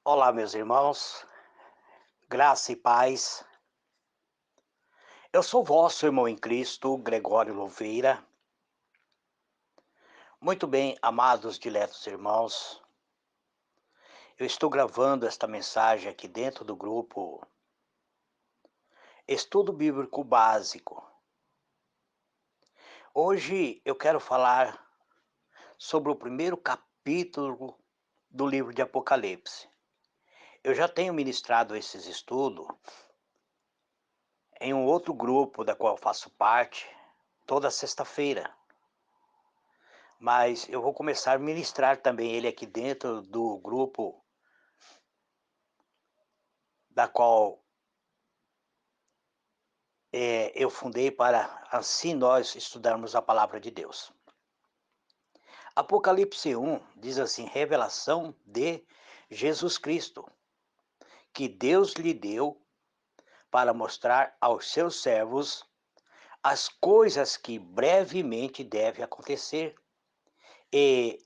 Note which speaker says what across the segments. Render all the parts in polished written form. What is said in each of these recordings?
Speaker 1: Olá, meus irmãos, graça e paz. Eu sou vosso irmão em Cristo, Gregório Louveira. Muito bem, amados diletos irmãos, eu estou gravando esta mensagem aqui dentro do grupo Estudo Bíblico Básico. Hoje eu quero falar sobre o primeiro capítulo do livro de Apocalipse. Eu já tenho ministrado esses estudos em um outro grupo da qual eu faço parte, toda sexta-feira. Mas eu vou começar a ministrar também ele aqui dentro do grupo da qual eu fundei para assim nós estudarmos a palavra de Deus. Apocalipse 1 diz assim: revelação de Jesus Cristo, que Deus lhe deu para mostrar aos seus servos as coisas que brevemente devem acontecer, e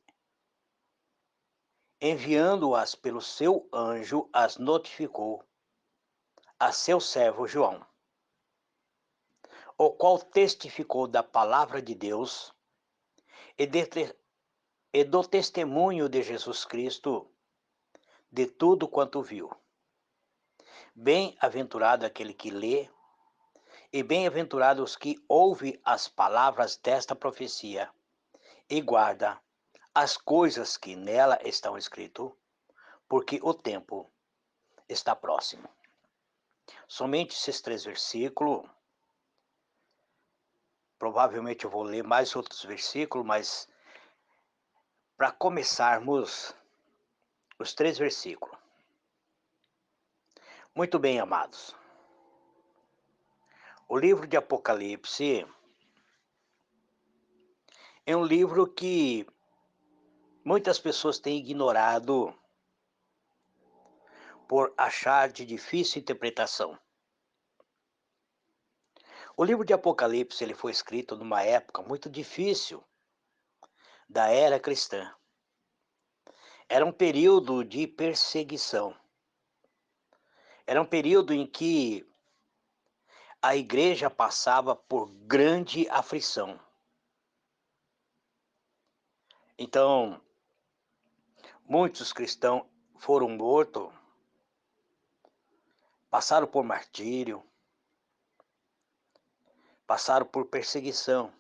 Speaker 1: enviando-as pelo seu anjo, as notificou a seu servo João, o qual testificou da palavra de Deus e, e do testemunho de Jesus Cristo, de tudo quanto viu. Bem-aventurado aquele que lê, e bem-aventurados os que ouvem as palavras desta profecia e guarda as coisas que nela estão escritas, porque o tempo está próximo. Somente esses 3 versículos. Provavelmente eu vou ler mais outros versículos, mas para começarmos os 3 versículos. Muito bem, amados. O livro de Apocalipse é um livro que muitas pessoas têm ignorado por achar de difícil interpretação. O livro de Apocalipse ele foi escrito numa época muito difícil da era cristã. Era um período de perseguição. Era um período em que a igreja passava por grande aflição. Então, muitos cristãos foram mortos, passaram por martírio, passaram por perseguição.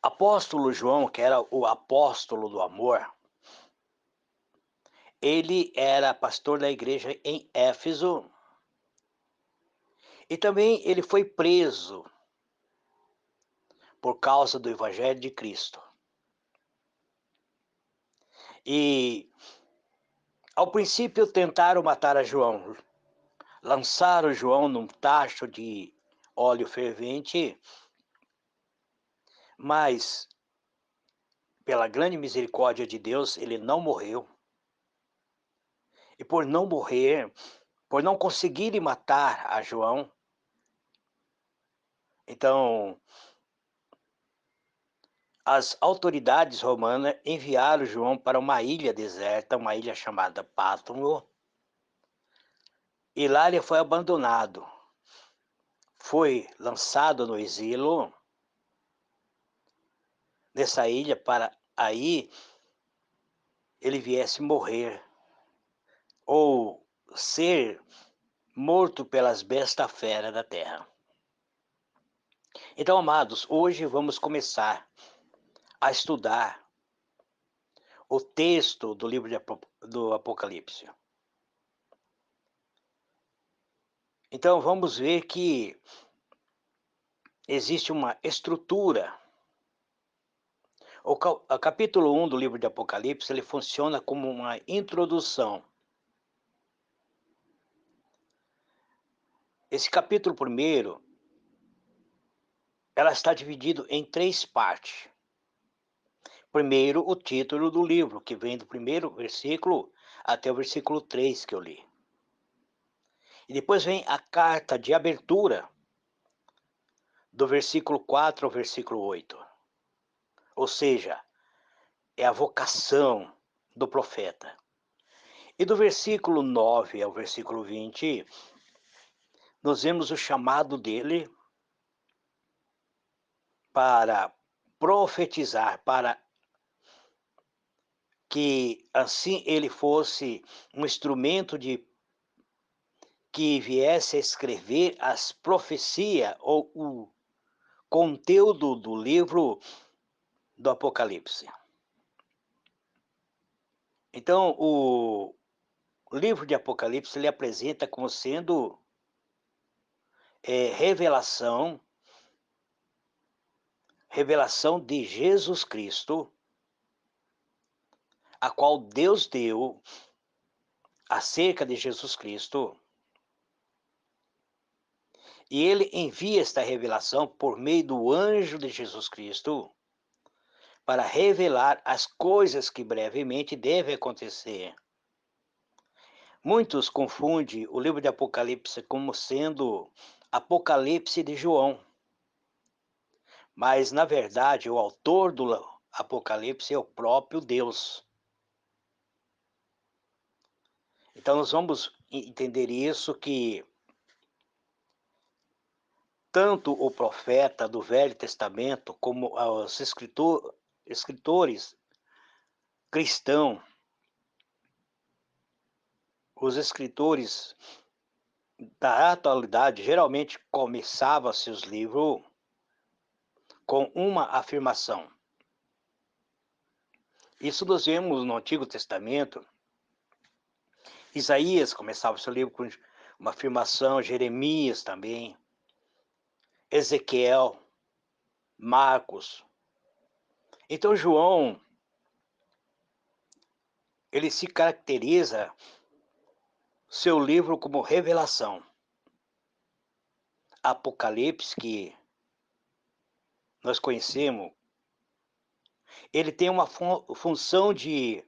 Speaker 1: Apóstolo João, que era o apóstolo do amor, ele era pastor da igreja em Éfeso e também ele foi preso por causa do evangelho de Cristo. E ao princípio tentaram matar a João, lançaram João num tacho de óleo fervente, mas pela grande misericórdia de Deus ele não morreu. E por não morrer, por não conseguirem matar a João, então as autoridades romanas enviaram João para uma ilha deserta, uma ilha chamada Pátmo, e lá ele foi abandonado. Foi lançado no exílio nessa ilha para aí ele viesse morrer ou ser morto pelas bestas feras da terra. Então, amados, hoje vamos começar a estudar o texto do livro do Apocalipse. Então vamos ver que existe uma estrutura. O capítulo 1 do livro de Apocalipse ele funciona como uma introdução. Esse capítulo primeiro, ela está dividido em 3 partes. Primeiro, o título do livro, que vem do primeiro versículo até o versículo 3 que eu li. E depois vem a carta de abertura, do versículo 4 ao versículo 8. Ou seja, é a vocação do profeta. E do versículo 9 ao versículo 20, nós vemos o chamado dele para profetizar, para que assim ele fosse um instrumento de que viesse a escrever as profecias ou o conteúdo do livro do Apocalipse. Então, o livro de Apocalipse ele apresenta como sendo revelação, revelação de Jesus Cristo, a qual Deus deu acerca de Jesus Cristo, e ele envia esta revelação por meio do anjo de Jesus Cristo para revelar as coisas que brevemente devem acontecer. Muitos confundem o livro de Apocalipse como sendo Apocalipse de João, mas na verdade o autor do Apocalipse é o próprio Deus. Então nós vamos entender isso, que tanto o profeta do Velho Testamento como os escritores cristãos, os escritores da atualidade geralmente começavam seus livros com uma afirmação. Isso nós vemos no Antigo Testamento. Isaías começava seu livro com uma afirmação, Jeremias também, Ezequiel, Marcos. Então João, ele se caracteriza seu livro como revelação. Apocalipse, que nós conhecemos, ele tem uma função de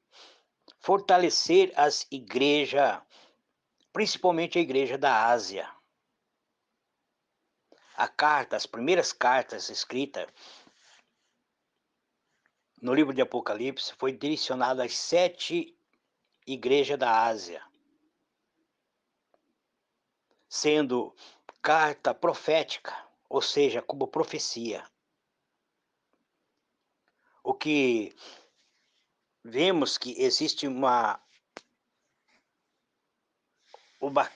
Speaker 1: fortalecer as igrejas, principalmente a igreja da Ásia. As primeiras cartas escritas no livro de Apocalipse foi direcionada às 7 igrejas da Ásia, sendo carta profética, ou seja, como profecia. O que vemos que existe uma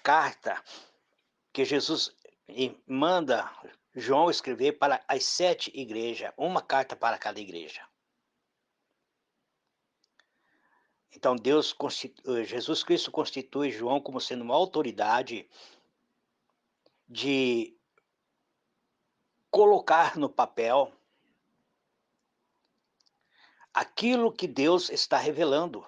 Speaker 1: carta que Jesus manda João escrever para as 7 igrejas, uma carta para cada igreja. Então Jesus Cristo constitui João como sendo uma autoridade de colocar no papel aquilo que Deus está revelando.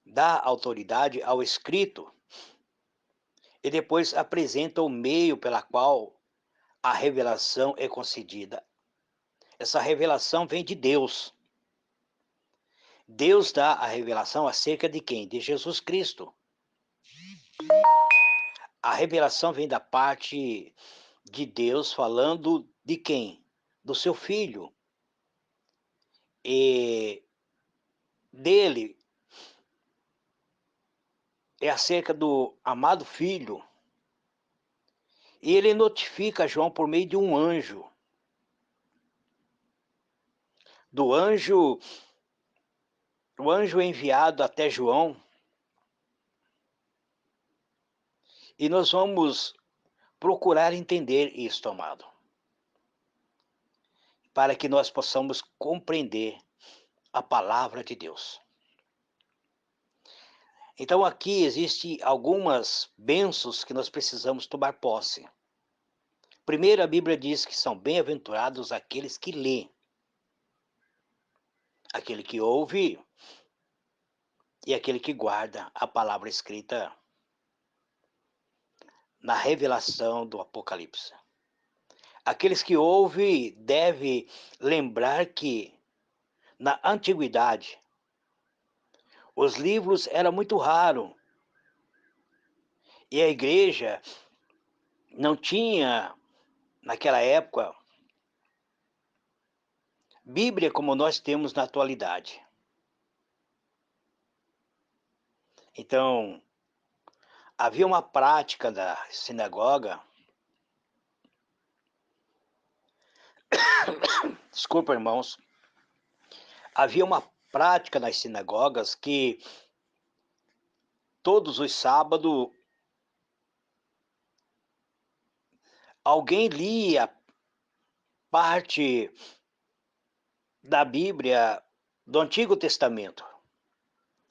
Speaker 1: Dá autoridade ao escrito e depois apresenta o meio pela qual a revelação é concedida. Essa revelação vem de Deus. Deus dá a revelação acerca de quem? De Jesus Cristo. A revelação vem da parte de Deus falando de quem? Do seu Filho. E dele é acerca do amado Filho. E ele notifica João por meio de um anjo. Do anjo, o anjo é enviado até João. E nós vamos procurar entender isto, amado, para que nós possamos compreender a palavra de Deus. Então aqui existe algumas bênçãos que nós precisamos tomar posse. Primeiro, a Bíblia diz que são bem-aventurados aqueles que lêem, aquele que ouve e aquele que guarda a palavra escrita na revelação do Apocalipse. Aqueles que ouvem devem lembrar que na antiguidade os livros eram muito raros e a igreja não tinha, naquela época, Bíblia como nós temos na atualidade. Então, havia uma prática da sinagoga, desculpa, irmãos, havia uma prática nas sinagogas que todos os sábados alguém lia parte da Bíblia do Antigo Testamento.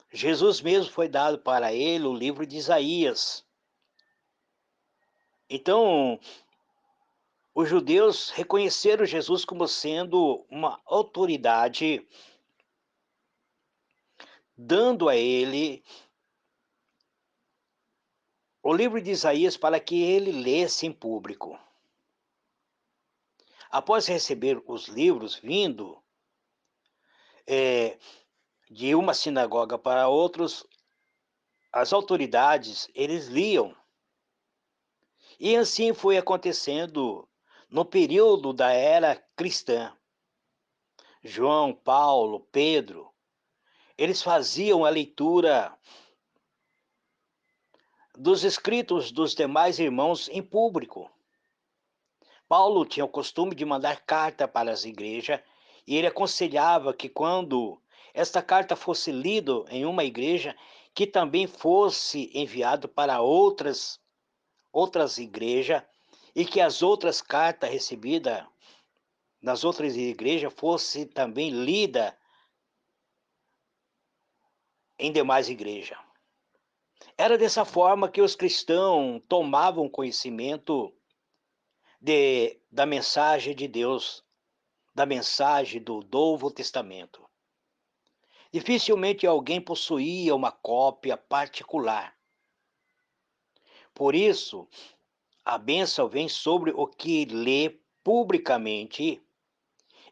Speaker 1: Jesus mesmo foi dado para ele o livro de Isaías. Então, os judeus reconheceram Jesus como sendo uma autoridade, dando a ele o livro de Isaías para que ele lesse em público. Após receber os livros vindo de uma sinagoga para outros, as autoridades, eles liam. E assim foi acontecendo no período da era cristã. João, Paulo, Pedro, eles faziam a leitura dos escritos dos demais irmãos em público. Paulo tinha o costume de mandar carta para as igrejas e ele aconselhava que quando esta carta fosse lida em uma igreja, que também fosse enviado para outras igrejas e que as outras cartas recebidas nas outras igrejas fosse também lida em demais igrejas. Era dessa forma que os cristãos tomavam conhecimento da mensagem de Deus, da mensagem do Novo Testamento. Dificilmente alguém possuía uma cópia particular. Por isso, a bênção vem sobre o que lê publicamente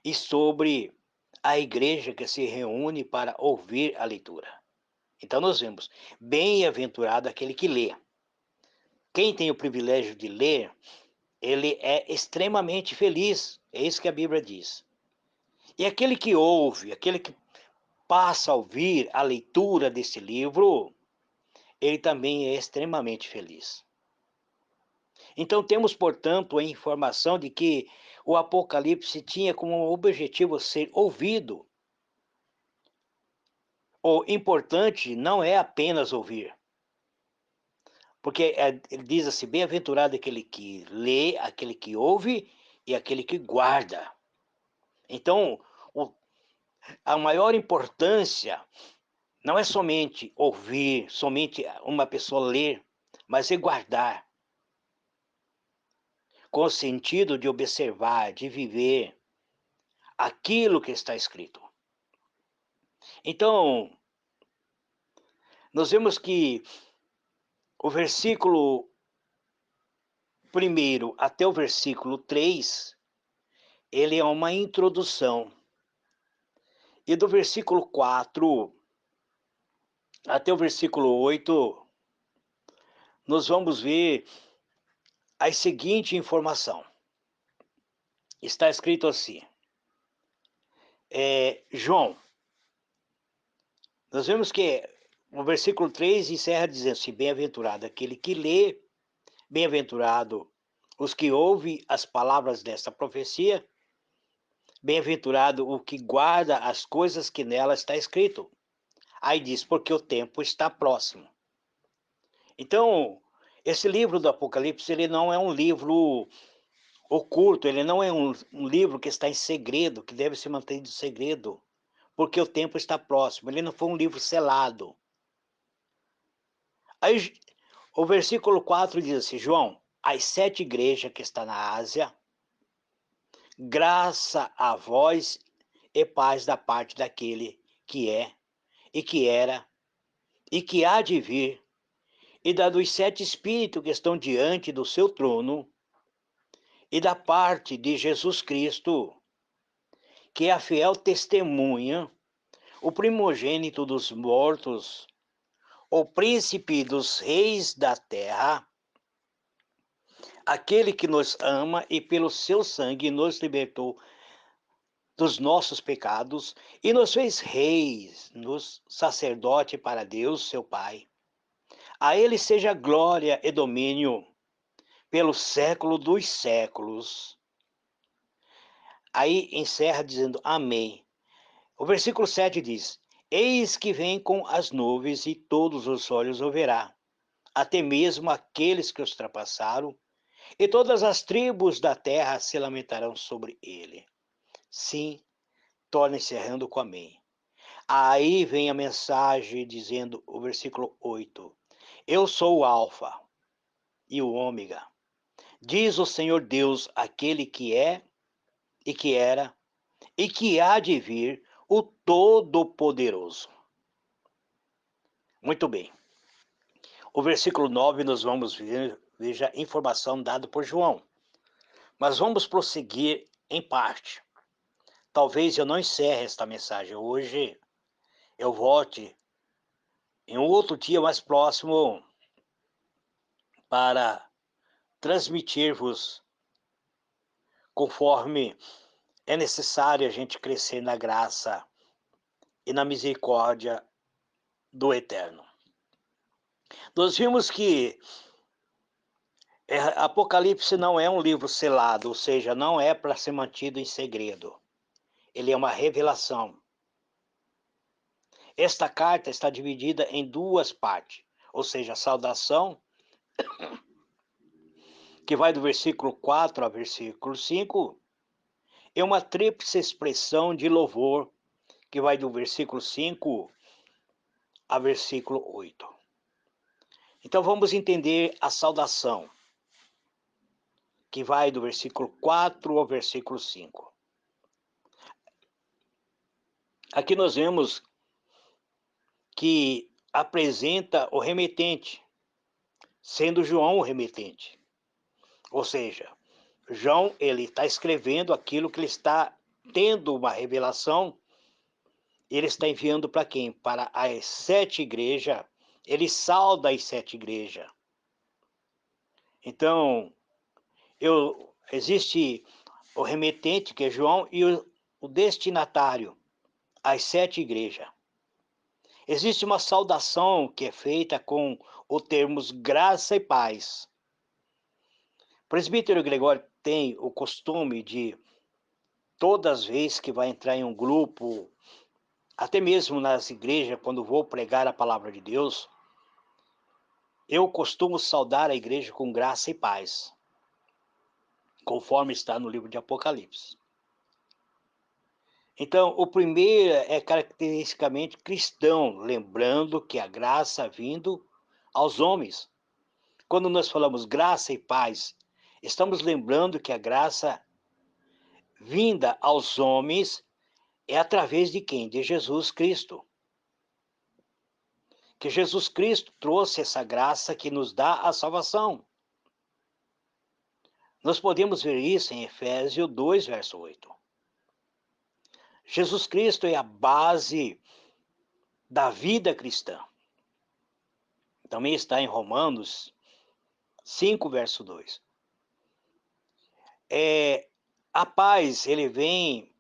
Speaker 1: e sobre a igreja que se reúne para ouvir a leitura. Então nós vemos, bem-aventurado aquele que lê. Quem tem o privilégio de ler, ele é extremamente feliz. É isso que a Bíblia diz. E aquele que ouve, aquele que passa a ouvir a leitura desse livro, ele também é extremamente feliz. Então temos, portanto, a informação de que o Apocalipse tinha como objetivo ser ouvido. O importante não é apenas ouvir, porque ele diz assim, bem-aventurado aquele que lê, aquele que ouve e aquele que guarda. Então, a maior importância não é somente ouvir, somente uma pessoa ler, mas é guardar, com o sentido de observar, de viver aquilo que está escrito. Então, nós vemos que o versículo 1 até o versículo 3, ele é uma introdução. E do versículo 4 até o versículo 8, nós vamos ver a seguinte informação. Está escrito assim, João, nós vemos que o versículo 3 encerra dizendo assim, bem-aventurado aquele que lê, bem-aventurado os que ouvem as palavras desta profecia, bem-aventurado o que guarda as coisas que nela está escrito. Aí diz, porque o tempo está próximo. Então, esse livro do Apocalipse, ele não é um livro oculto, ele não é um livro que está em segredo, que deve ser mantido em segredo, porque o tempo está próximo. Ele não foi um livro selado. Aí, o versículo 4 diz assim, João, as 7 igrejas que estão na Ásia, graça a vós e paz da parte daquele que é, e que era, e que há de vir, e da dos 7 espíritos que estão diante do seu trono, e da parte de Jesus Cristo, que é a fiel testemunha, o primogênito dos mortos, o príncipe dos reis da terra, aquele que nos ama e pelo seu sangue nos libertou dos nossos pecados e nos fez reis, nos sacerdote para Deus, seu Pai. A ele seja glória e domínio pelo século dos séculos. Aí encerra dizendo amém. O versículo 7 diz: Eis que vem com as nuvens e todos os olhos o verá, até mesmo aqueles que os ultrapassaram, e todas as tribos da terra se lamentarão sobre ele. Sim, torna encerrando com amém. Aí vem a mensagem dizendo, o versículo 8: Eu sou o Alfa e o Ômega, diz o Senhor Deus, aquele que é e que era e que há de vir, o Todo-Poderoso. Muito bem. O versículo 9 nós vamos ver, veja a informação dada por João. Mas vamos prosseguir em parte. Talvez eu não encerre esta mensagem hoje, eu volte em um outro dia mais próximo para transmitir-vos conforme é necessário a gente crescer na graça e na misericórdia do Eterno. Nós vimos que Apocalipse não é um livro selado, ou seja, não é para ser mantido em segredo. Ele é uma revelação. Esta carta está dividida em duas partes, ou seja, a saudação, que vai do versículo 4 ao versículo 5, e uma tríplice expressão de louvor, que vai do versículo 5 ao versículo 8. Então vamos entender a saudação, que vai do versículo 4 ao versículo 5. Aqui nós vemos que apresenta o remetente, sendo João o remetente. Ou seja, João ele está escrevendo aquilo que ele está tendo uma revelação, ele está enviando para quem? Para as 7 igrejas, ele sauda as 7 igrejas. Então, existe o remetente, que é João, e o destinatário, as 7 igrejas. Existe uma saudação que é feita com os termos graça e paz. O presbítero Gregório tem o costume de, todas as vezes que vai entrar em um grupo, até mesmo nas igrejas, quando vou pregar a palavra de Deus, eu costumo saudar a igreja com graça e paz, conforme está no livro de Apocalipse. Então, o primeiro é caracteristicamente cristão, lembrando que a graça vindo aos homens. Quando nós falamos graça e paz, estamos lembrando que a graça vinda aos homens é através de quem? De Jesus Cristo. Que Jesus Cristo trouxe essa graça que nos dá a salvação. Nós podemos ver isso em Efésios 2, verso 8. Jesus Cristo é a base da vida cristã. Também está em Romanos 5, verso 2. A paz, ele vem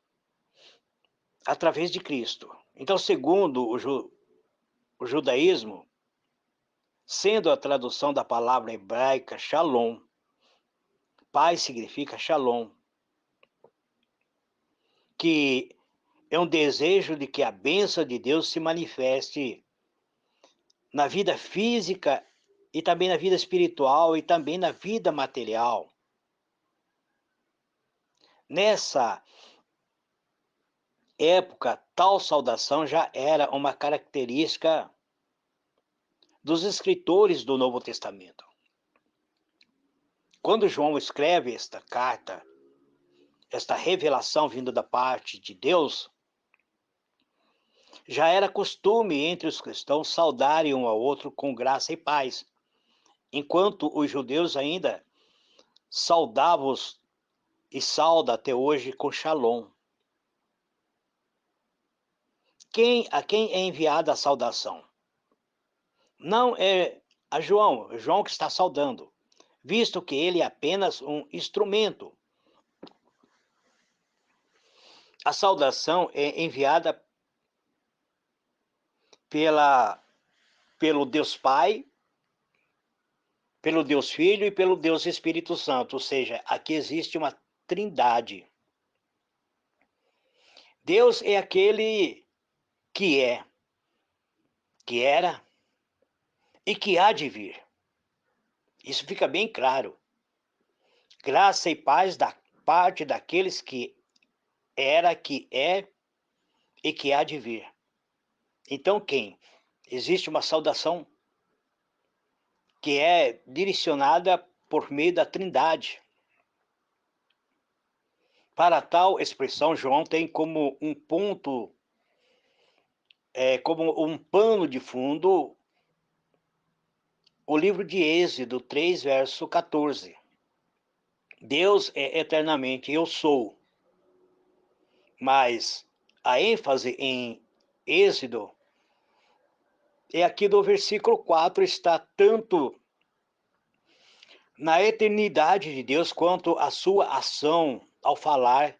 Speaker 1: através de Cristo. Então, segundo o judaísmo, sendo a tradução da palavra hebraica shalom, paz significa shalom, que é um desejo de que a bênção de Deus se manifeste na vida física e também na vida espiritual e também na vida material. Nessa época, tal saudação já era uma característica dos escritores do Novo Testamento. Quando João escreve esta carta, esta revelação vinda da parte de Deus, já era costume entre os cristãos saudarem um ao outro com graça e paz, enquanto os judeus ainda saudavam e sauda até hoje com shalom. A quem é enviada a saudação? Não é a João que está saudando, visto que ele é apenas um instrumento. A saudação é enviada pelo Deus Pai pelo Deus Filho e pelo Deus Espírito Santo, ou seja, aqui existe uma trindade. Deus é aquele que é, que era e que há de vir. Isso fica bem claro. Graça e paz da parte daqueles que era, que é e que há de vir. Então, quem? Existe uma saudação que é direcionada por meio da Trindade. Para tal expressão, João tem como um ponto, como um pano de fundo, o livro de Êxodo 3, verso 14. Deus é eternamente eu sou, mas a ênfase em Êxodo é aqui do versículo 4, está tanto na eternidade de Deus quanto a sua ação ao falar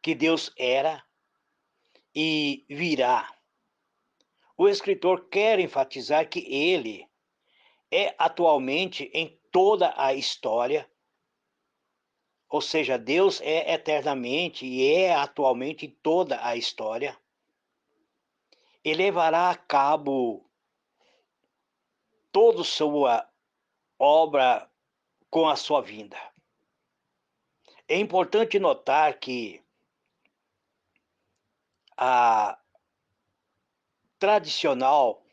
Speaker 1: que Deus era e virá. O escritor quer enfatizar que ele é atualmente em toda a história, ou seja, Deus é eternamente e é atualmente em toda a história, e levará a cabo toda sua obra com a sua vinda. É importante notar que a tradicional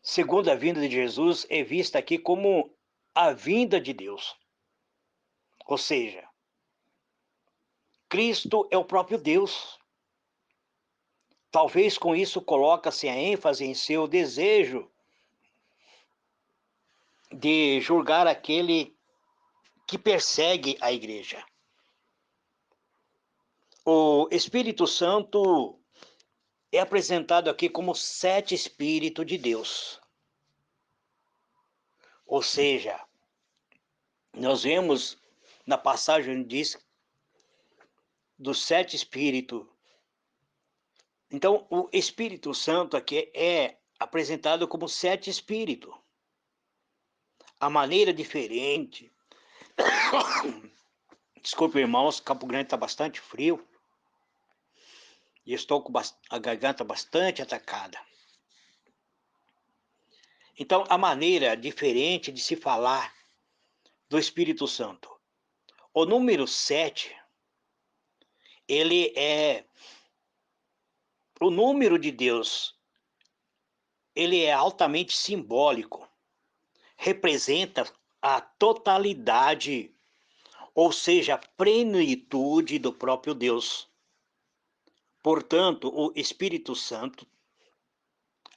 Speaker 1: segunda vinda de Jesus é vista aqui como a vinda de Deus. Ou seja, Cristo é o próprio Deus. Talvez com isso coloca-se a ênfase em seu desejo de julgar aquele que persegue a igreja. O Espírito Santo é apresentado aqui como sete Espíritos de Deus. Ou seja, nós vemos na passagem diz dos sete Espíritos. Então, o Espírito Santo aqui é apresentado como sete Espíritos. A maneira diferente. Desculpe, irmãos, Campo Grande está bastante frio. E estou com a garganta bastante atacada. Então, a maneira diferente de se falar do Espírito Santo. O número 7, ele é o número de Deus. Ele é altamente simbólico. Representa a totalidade, ou seja, a plenitude do próprio Deus. Portanto, o Espírito Santo,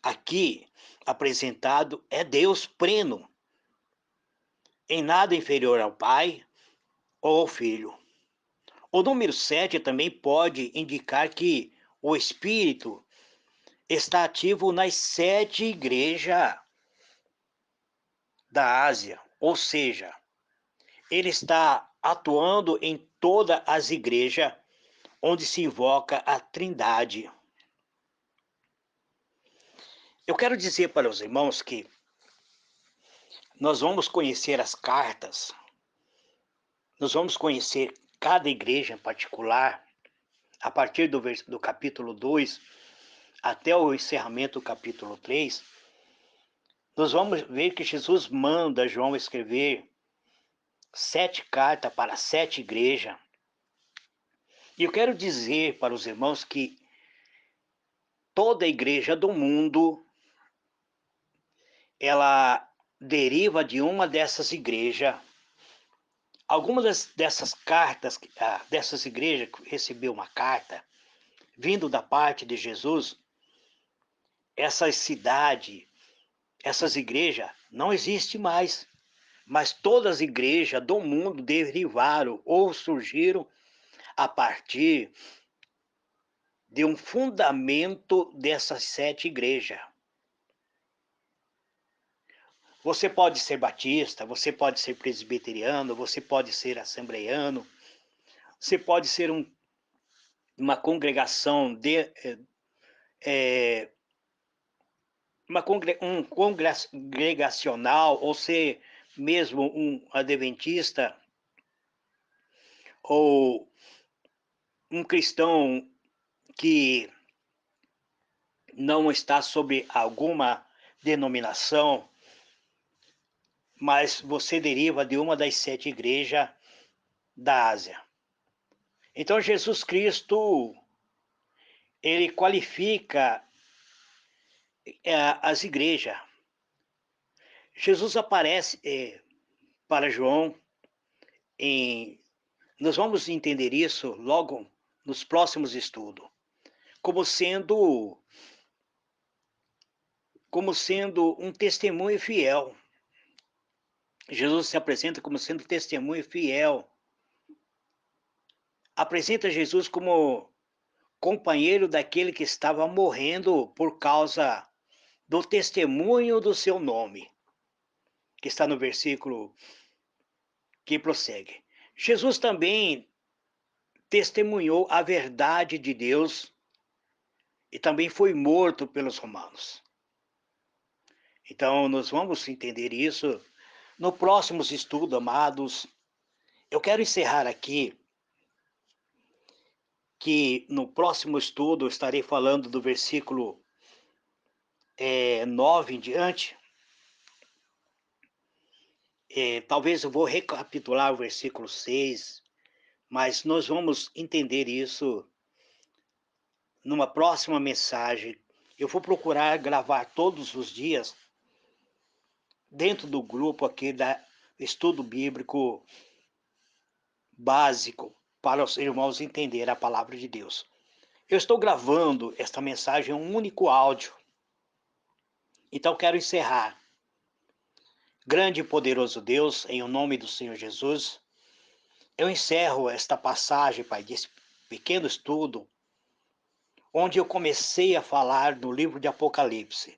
Speaker 1: aqui apresentado, é Deus pleno, em nada inferior ao Pai ou ao Filho. O número 7 também pode indicar que o Espírito está ativo nas 7 igrejas da Ásia, ou seja, ele está atuando em todas as igrejas onde se invoca a Trindade. Eu quero dizer para os irmãos que nós vamos conhecer as cartas, nós vamos conhecer cada igreja em particular, a partir do capítulo 2 até o encerramento do capítulo 3, nós vamos ver que Jesus manda João escrever 7 cartas para 7 igrejas. E eu quero dizer para os irmãos que toda igreja do mundo, ela deriva de uma dessas igrejas. Algumas dessas cartas, dessas igrejas que recebeu uma carta, vindo da parte de Jesus, essas cidades, essas igrejas não existem mais. Mas todas as igrejas do mundo derivaram ou surgiram a partir de um fundamento dessas 7 igrejas. Você pode ser batista, você pode ser presbiteriano, você pode ser assembleiano, você pode ser uma congregação um congregacional, ou ser mesmo um adventista ou um cristão que não está sobre alguma denominação, mas você deriva de uma das 7 igrejas da Ásia. Então Jesus Cristo, ele qualifica as igrejas. Jesus aparece para João em... Nós vamos entender isso logo nos próximos estudos, como sendo, como sendo um testemunho fiel. Jesus se apresenta como sendo testemunho fiel. Apresenta Jesus como companheiro daquele que estava morrendo por causa do testemunho do seu nome, que está no versículo que prossegue. Jesus também testemunhou a verdade de Deus e também foi morto pelos romanos. Então, nós vamos entender isso no próximos estudos, amados. Eu quero encerrar aqui que no próximo estudo eu estarei falando do versículo 9 em diante. Talvez eu vou recapitular o versículo 6, mas nós vamos entender isso numa próxima mensagem. Eu vou procurar gravar todos os dias dentro do grupo aqui da Estudo Bíblico Básico para os irmãos entenderem a palavra de Deus. Eu estou gravando esta mensagem em um único áudio. Então quero encerrar. Grande e poderoso Deus, em o nome do Senhor Jesus, eu encerro esta passagem, Pai, desse pequeno estudo, onde eu comecei a falar no livro de Apocalipse.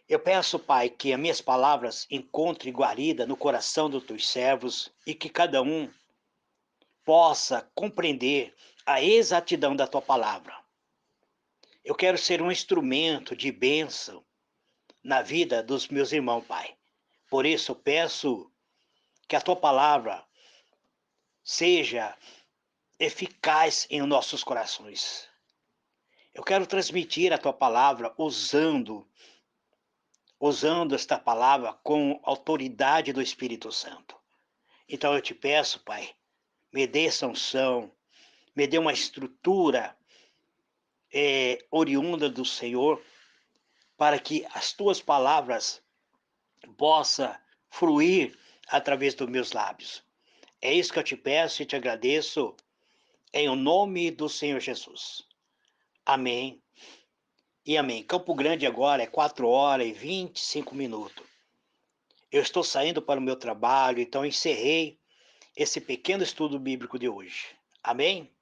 Speaker 1: Eu peço, Pai, que as minhas palavras encontrem guarida no coração dos teus servos e que cada um possa compreender a exatidão da tua palavra. Eu quero ser um instrumento de bênção na vida dos meus irmãos, Pai. Por isso eu peço que a tua palavra seja eficaz em nossos corações. Eu quero transmitir a tua palavra usando esta palavra com autoridade do Espírito Santo. Então eu te peço, Pai, me dê essa unção, me dê uma estrutura oriunda do Senhor, para que as tuas palavras possam fluir através dos meus lábios. É isso que eu te peço e te agradeço, em o nome do Senhor Jesus. Amém e amém. Campo Grande agora é 4h25. Eu estou saindo para o meu trabalho, então encerrei esse pequeno estudo bíblico de hoje. Amém?